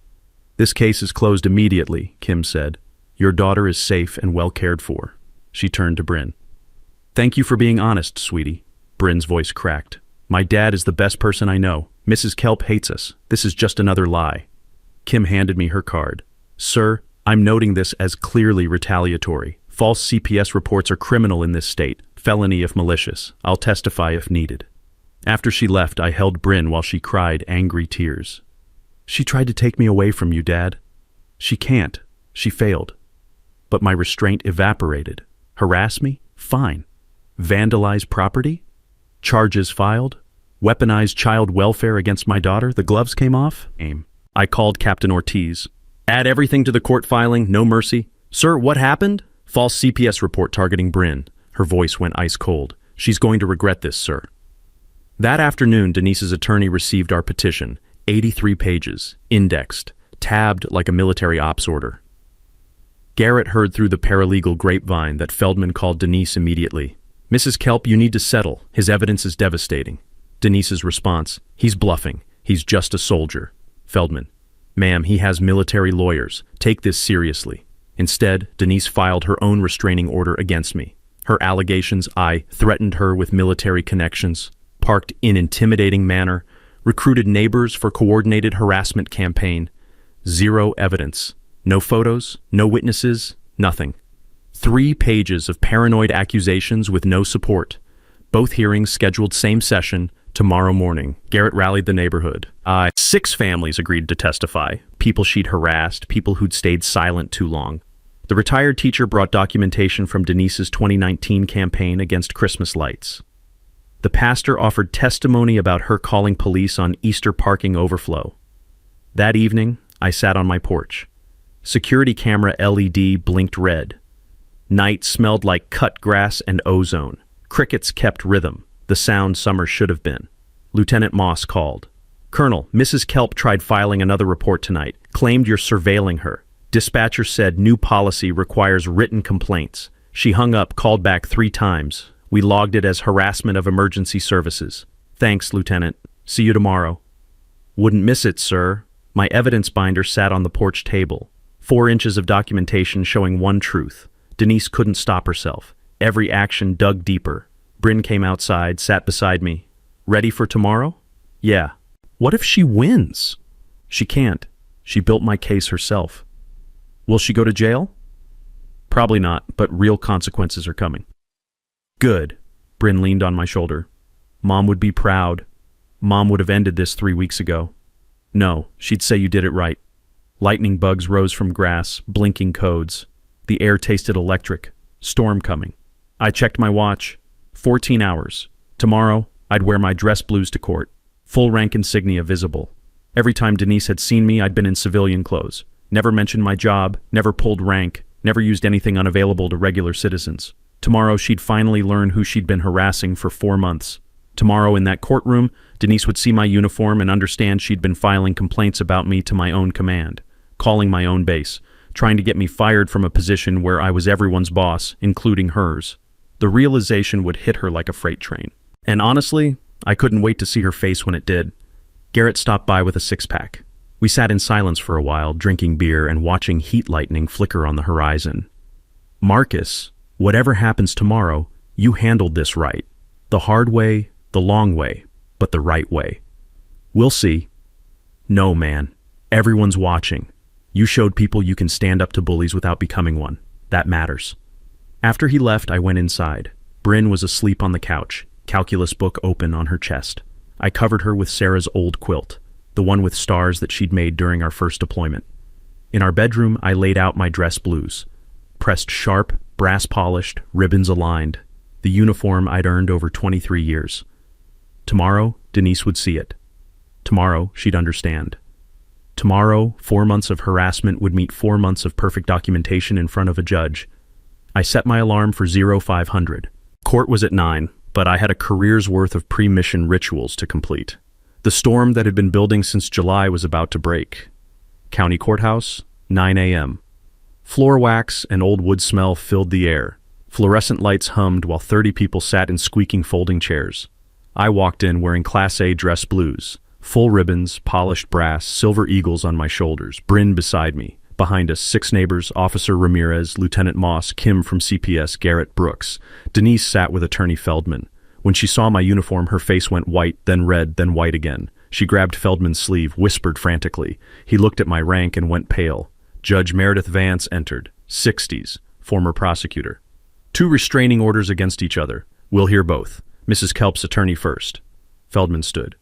This case is closed immediately, Kim said. Your daughter is safe and well cared for. She turned to Bryn. Thank you for being honest, sweetie. Bryn's voice cracked. My dad is the best person I know. Mrs. Kelp hates us. This is just another lie. Kim handed me her card. Sir, I'm noting this as clearly retaliatory. False CPS reports are criminal in this state. Felony if malicious. I'll testify if needed. After she left, I held Bryn while she cried angry tears. She tried to take me away from you, Dad. She can't. She failed. But my restraint evaporated. Harass me? Fine. Vandalize property? Charges filed? Weaponize child welfare against my daughter? The gloves came off? Aim. I called Captain Ortiz. Add everything to the court filing, no mercy. Sir, what happened? False CPS report targeting Bryn. Her voice went ice cold. She's going to regret this, sir. That afternoon, Denise's attorney received our petition. 83 pages, indexed, tabbed like a military ops order. Garrett heard through the paralegal grapevine that Feldman called Denise immediately. Mrs. Kelp, you need to settle. His evidence is devastating. Denise's response, he's bluffing. He's just a soldier. Feldman, ma'am, he has military lawyers. Take this seriously. Instead, Denise filed her own restraining order against me. Her allegations, I threatened her with military connections, parked in intimidating manner, recruited neighbors for coordinated harassment campaign. Zero evidence. No photos, no witnesses, nothing. 3 pages of paranoid accusations with no support. Both hearings scheduled same session, tomorrow morning. Garrett rallied the neighborhood. 6 families agreed to testify. People she'd harassed, people who'd stayed silent too long. The retired teacher brought documentation from Denise's 2019 campaign against Christmas lights. The pastor offered testimony about her calling police on Easter parking overflow. That evening, I sat on my porch. Security camera LED blinked red. Night smelled like cut grass and ozone. Crickets kept rhythm, the sound summer should have been. Lieutenant Moss called. Colonel, Mrs. Kelp tried filing another report tonight, claimed you're surveilling her. Dispatcher said new policy requires written complaints. She hung up, called back 3 times. We logged it as harassment of emergency services. Thanks, Lieutenant. See you tomorrow. Wouldn't miss it, sir. My evidence binder sat on the porch table. 4 inches of documentation showing one truth. Denise couldn't stop herself. Every action dug deeper. Bryn came outside, sat beside me. Ready for tomorrow? Yeah. What if she wins? She can't. She built my case herself. Will she go to jail? Probably not, but real consequences are coming. Good. Bryn leaned on my shoulder. Mom would be proud. Mom would have ended this 3 weeks ago. No, she'd say you did it right. Lightning bugs rose from grass, blinking codes. The air tasted electric. Storm coming. I checked my watch. 14 hours. Tomorrow, I'd wear my dress blues to court. Full rank insignia visible. Every time Denise had seen me, I'd been in civilian clothes. Never mentioned my job, never pulled rank, never used anything unavailable to regular citizens. Tomorrow she'd finally learn who she'd been harassing for 4 months. Tomorrow in that courtroom, Denise would see my uniform and understand she'd been filing complaints about me to my own command, calling my own base, trying to get me fired from a position where I was everyone's boss, including hers. The realization would hit her like a freight train. And honestly, I couldn't wait to see her face when it did. Garrett stopped by with a six-pack. We sat in silence for a while, drinking beer and watching heat lightning flicker on the horizon. Marcus, whatever happens tomorrow, you handled this right. The hard way, the long way, but the right way. We'll see. No, man. Everyone's watching. You showed people you can stand up to bullies without becoming one. That matters. After he left, I went inside. Bryn was asleep on the couch, calculus book open on her chest. I covered her with Sarah's old quilt, the one with stars that she'd made during our first deployment. In our bedroom, I laid out my dress blues, pressed sharp, brass-polished, ribbons aligned, the uniform I'd earned over 23 years. Tomorrow, Denise would see it. Tomorrow, she'd understand. Tomorrow, 4 months of harassment would meet 4 months of perfect documentation in front of a judge. I set my alarm for 0500. Court was at 9, but I had a career's worth of pre-mission rituals to complete. The storm that had been building since July was about to break. County Courthouse, 9 a.m. Floor wax and old wood smell filled the air. Fluorescent lights hummed while 30 people sat in squeaking folding chairs. I walked in wearing Class A dress blues, full ribbons, polished brass, silver eagles on my shoulders, Bryn beside me. Behind us, 6 neighbors, Officer Ramirez, Lieutenant Moss, Kim from CPS, Garrett Brooks. Denise sat with Attorney Feldman. When she saw my uniform, her face went white, then red, then white again. She grabbed Feldman's sleeve, whispered frantically. He looked at my rank and went pale. Judge Meredith Vance entered, 60s, former prosecutor. 2 restraining orders against each other. We'll hear both. Mrs. Kelp's attorney first. Feldman stood.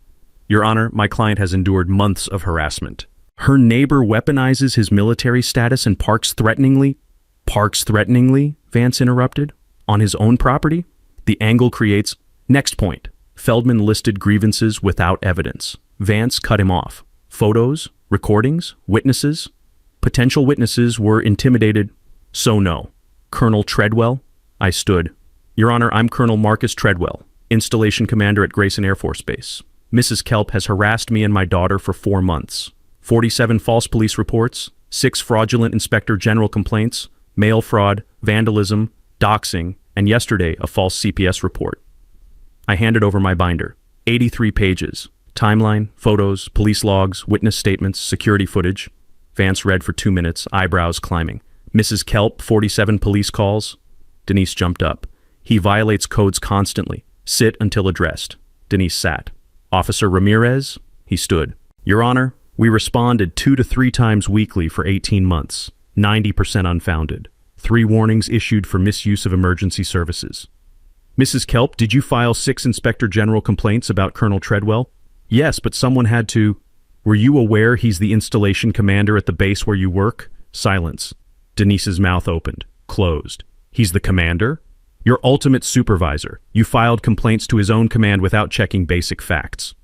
Your Honor, my client has endured months of harassment. Her neighbor weaponizes his military status and parks threateningly? Parks threateningly, Vance interrupted. On his own property? The angle creates... Next point. Feldman listed grievances without evidence. Vance cut him off. Photos? Recordings? Witnesses? Potential witnesses were intimidated. So no. Colonel Treadwell? I stood. Your Honor, I'm Colonel Marcus Treadwell, installation commander at Grayson Air Force Base. Mrs. Kelp has harassed me and my daughter for 4 months. 47 false police reports, 6 fraudulent inspector general complaints, mail fraud, vandalism, doxing, and yesterday a false CPS report. I handed over my binder. 83 pages. Timeline, photos, police logs, witness statements, security footage. Vance read for 2 minutes, eyebrows climbing. Mrs. Kelp, 47 police calls. Denise jumped up. He violates codes constantly. Sit until addressed. Denise sat. Officer Ramirez? He stood. Your Honor, we responded 2 to 3 times weekly for 18 months. 90% unfounded. 3 warnings issued for misuse of emergency services. Mrs. Kelp, did you file 6 Inspector General complaints about Colonel Treadwell? Yes, but someone had to. Were you aware he's the installation commander at the base where you work? Silence. Denise's mouth opened, closed. He's the commander? Your ultimate supervisor. You filed complaints to his own command without checking basic facts.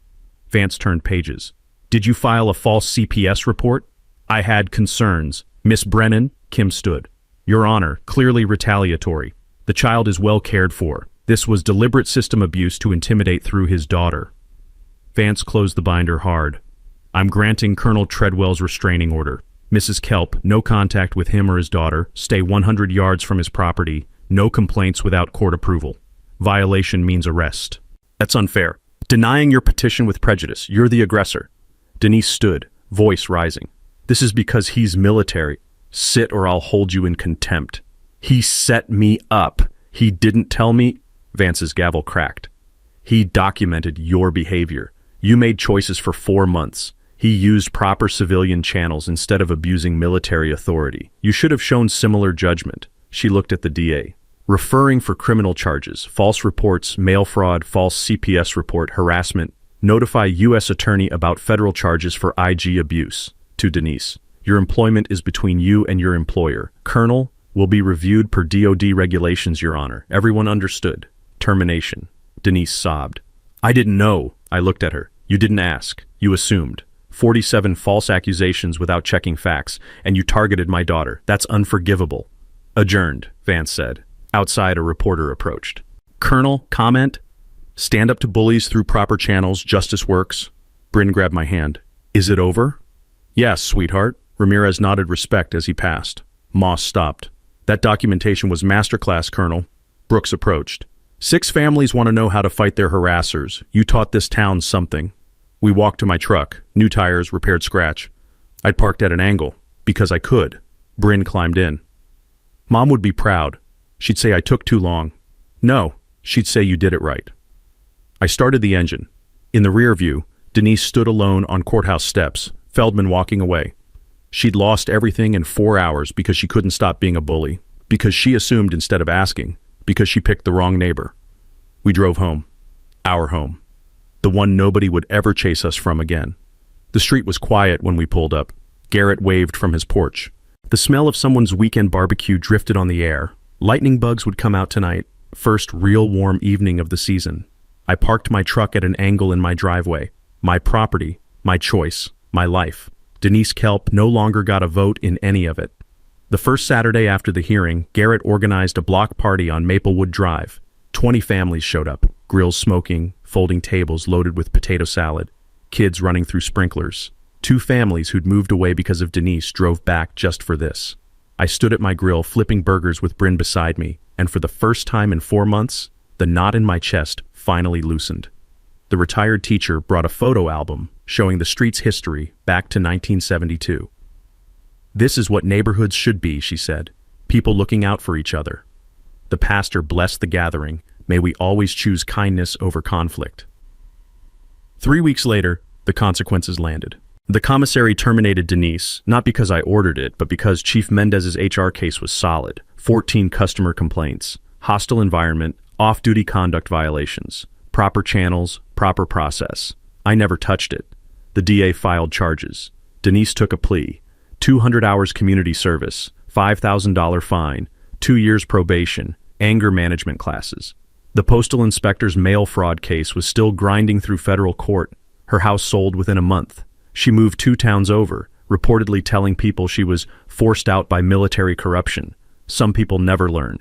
Vance turned pages. Did you file a false CPS report? I had concerns. Miss Brennan? Kim stood. Your Honor, clearly retaliatory. The child is well cared for. This was deliberate system abuse to intimidate through his daughter. Vance closed the binder hard. I'm granting Colonel Treadwell's restraining order. Mrs. Kelp, no contact with him or his daughter. Stay 100 yards from his property. No complaints without court approval. Violation means arrest. That's unfair. Denying your petition with prejudice. You're the aggressor. Denise stood, voice rising. This is because he's military. Sit or I'll hold you in contempt. He set me up. He didn't tell me. Vance's gavel cracked. He documented your behavior. You made choices for 4 months. He used proper civilian channels instead of abusing military authority. You should have shown similar judgment. She looked at the DA. Referring for criminal charges, false reports, mail fraud, false CPS report, harassment. Notify U.S. Attorney about federal charges for IG abuse. To Denise. Your employment is between you and your employer. Colonel will be reviewed per DOD regulations, Your Honor. Everyone understood. Termination. Denise sobbed. I didn't know. I looked at her. You didn't ask. You assumed. 47 false accusations without checking facts, and you targeted my daughter. That's unforgivable. Adjourned, Vance said. Outside, a reporter approached. "Colonel, comment? Stand up to bullies through proper channels, justice works." Bryn grabbed my hand. "Is it over?" "Yes, sweetheart." Ramirez nodded respect as he passed. Moss stopped. "That documentation was masterclass, Colonel." Brooks approached. "6 families want to know how to fight their harassers. You taught this town something." We walked to my truck. New tires, repaired scratch. I'd parked at an angle, because I could. Bryn climbed in. "Mom would be proud. She'd say I took too long." "No, she'd say you did it right." I started the engine. In the rear view, Denise stood alone on courthouse steps, Feldman walking away. She'd lost everything in 4 hours because she couldn't stop being a bully, because she assumed instead of asking, because she picked the wrong neighbor. We drove home. Our home. The one nobody would ever chase us from again. The street was quiet when we pulled up. Garrett waved from his porch. The smell of someone's weekend barbecue drifted on the air. Lightning bugs would come out tonight, first real warm evening of the season. I parked my truck at an angle in my driveway. My property, my choice, my life. Denise Kelp no longer got a vote in any of it. The first Saturday after the hearing, Garrett organized a block party on Maplewood Drive. 20 families showed up, grills smoking, folding tables loaded with potato salad, kids running through sprinklers. 2 families who'd moved away because of Denise drove back just for this. I stood at my grill flipping burgers with Bryn beside me, and for the first time in 4 months, the knot in my chest finally loosened. The retired teacher brought a photo album showing the street's history back to 1972. "This is what neighborhoods should be," she said. "People looking out for each other." The pastor blessed the gathering. "May we always choose kindness over conflict." 3 weeks later, the consequences landed. The commissary terminated Denise, not because I ordered it, but because Chief Mendez's HR case was solid. 14 customer complaints, hostile environment, off-duty conduct violations, proper channels, proper process. I never touched it. The DA filed charges. Denise took a plea. 200 hours community service, $5,000 fine, 2 years probation, anger management classes. The postal inspector's mail fraud case was still grinding through federal court. Her house sold within a month. She moved 2 towns over, reportedly telling people she was forced out by military corruption. Some people never learn.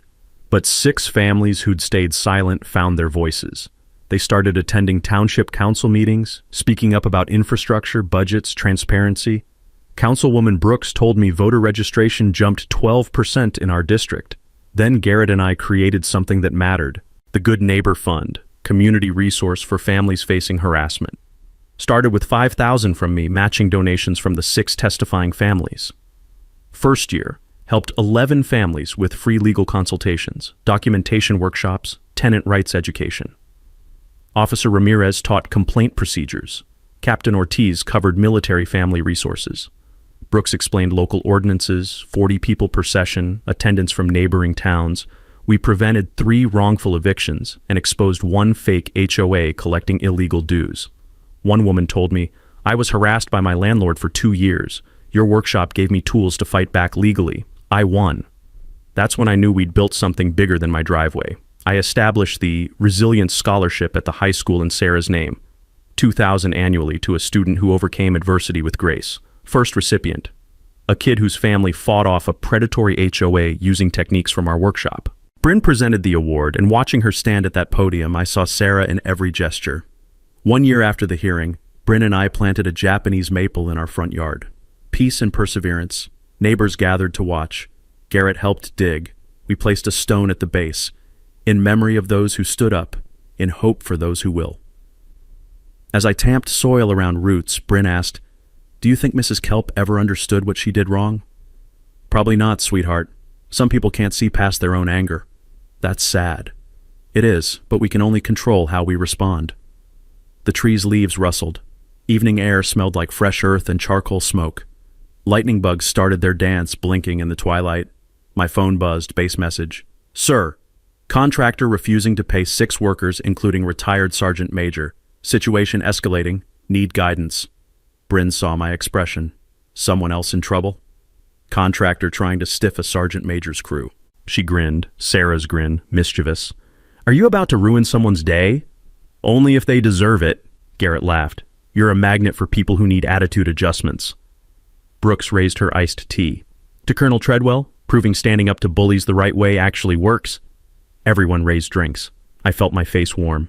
But 6 families who'd stayed silent found their voices. They started attending township council meetings, speaking up about infrastructure, budgets, transparency. Councilwoman Brooks told me voter registration jumped 12% in our district. Then Garrett and I created something that mattered, the Good Neighbor Fund, community resource for families facing harassment. Started with $5,000 from me, matching donations from the 6 testifying families. First year, helped 11 families with free legal consultations, documentation workshops, tenant rights education. Officer Ramirez taught complaint procedures. Captain Ortiz covered military family resources. Brooks explained local ordinances, 40 people per session, attendance from neighboring towns. We prevented 3 wrongful evictions and exposed 1 fake HOA collecting illegal dues. One woman told me, "I was harassed by my landlord for 2 years. Your workshop gave me tools to fight back legally. I won." That's when I knew we'd built something bigger than my driveway. I established the Resilience Scholarship at the high school in Sarah's name, $2,000 annually to a student who overcame adversity with grace. First recipient, a kid whose family fought off a predatory HOA using techniques from our workshop. Bryn presented the award, and watching her stand at that podium, I saw Sarah in every gesture. 1 year after the hearing, Bryn and I planted a Japanese maple in our front yard. Peace and perseverance. Neighbors gathered to watch. Garrett helped dig. We placed a stone at the base, in memory of those who stood up, in hope for those who will. As I tamped soil around roots, Bryn asked, "Do you think Mrs. Kelp ever understood what she did wrong?" "Probably not, sweetheart. Some people can't see past their own anger. That's sad." "It is, but we can only control how we respond." The tree's leaves rustled. Evening air smelled like fresh earth and charcoal smoke. Lightning bugs started their dance, blinking in the twilight. My phone buzzed, base message. "Sir, contractor refusing to pay 6 workers, including retired sergeant major. Situation escalating. Need guidance." Bryn saw my expression. Someone else in trouble? Contractor trying to stiff a sergeant major's crew. She grinned, Sarah's grin, mischievous. "Are you about to ruin someone's day?" "Only if they deserve it," Garrett laughed. "You're a magnet for people who need attitude adjustments." Brooks raised her iced tea. "To Colonel Treadwell, proving standing up to bullies the right way actually works. Everyone raised drinks. I felt my face warm.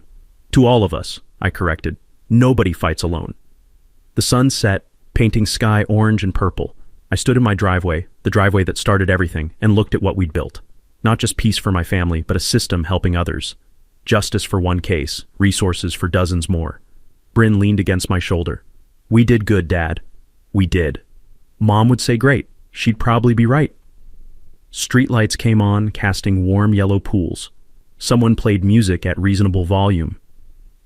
To all of us, I corrected. Nobody fights alone. The sun set, painting sky orange and purple. I stood in my driveway, the driveway that started everything, and looked at what we'd built. Not just peace for my family, but a system helping others. Justice for one case, resources for dozens more. Bryn leaned against my shoulder. We did good, Dad. We did. Mom would say great. She'd probably be right. Streetlights came on, casting warm yellow pools. Someone played music at reasonable volume.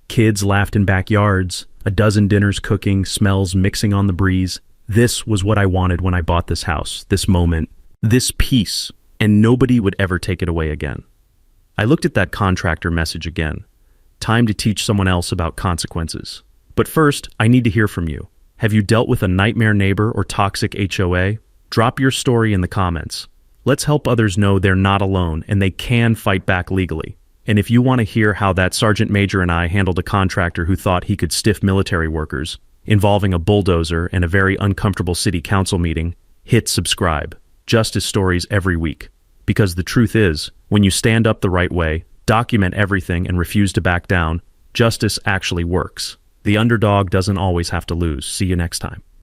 Kids laughed in backyards, a dozen dinners cooking, smells mixing on the breeze. This was what I wanted when I bought this house, this moment, this peace, and nobody would ever take it away again. I looked at that contractor message again. Time to teach someone else about consequences. But first, I need to hear from you. Have you dealt with a nightmare neighbor or toxic HOA? Drop your story in the comments. Let's help others know they're not alone and they can fight back legally. And if you want to hear how that Sergeant Major and I handled a contractor who thought he could stiff military workers, involving a bulldozer and a very uncomfortable city council meeting, hit subscribe. Justice stories every week. Because the truth is, when you stand up the right way, document everything and refuse to back down, justice actually works. The underdog doesn't always have to lose. See you next time.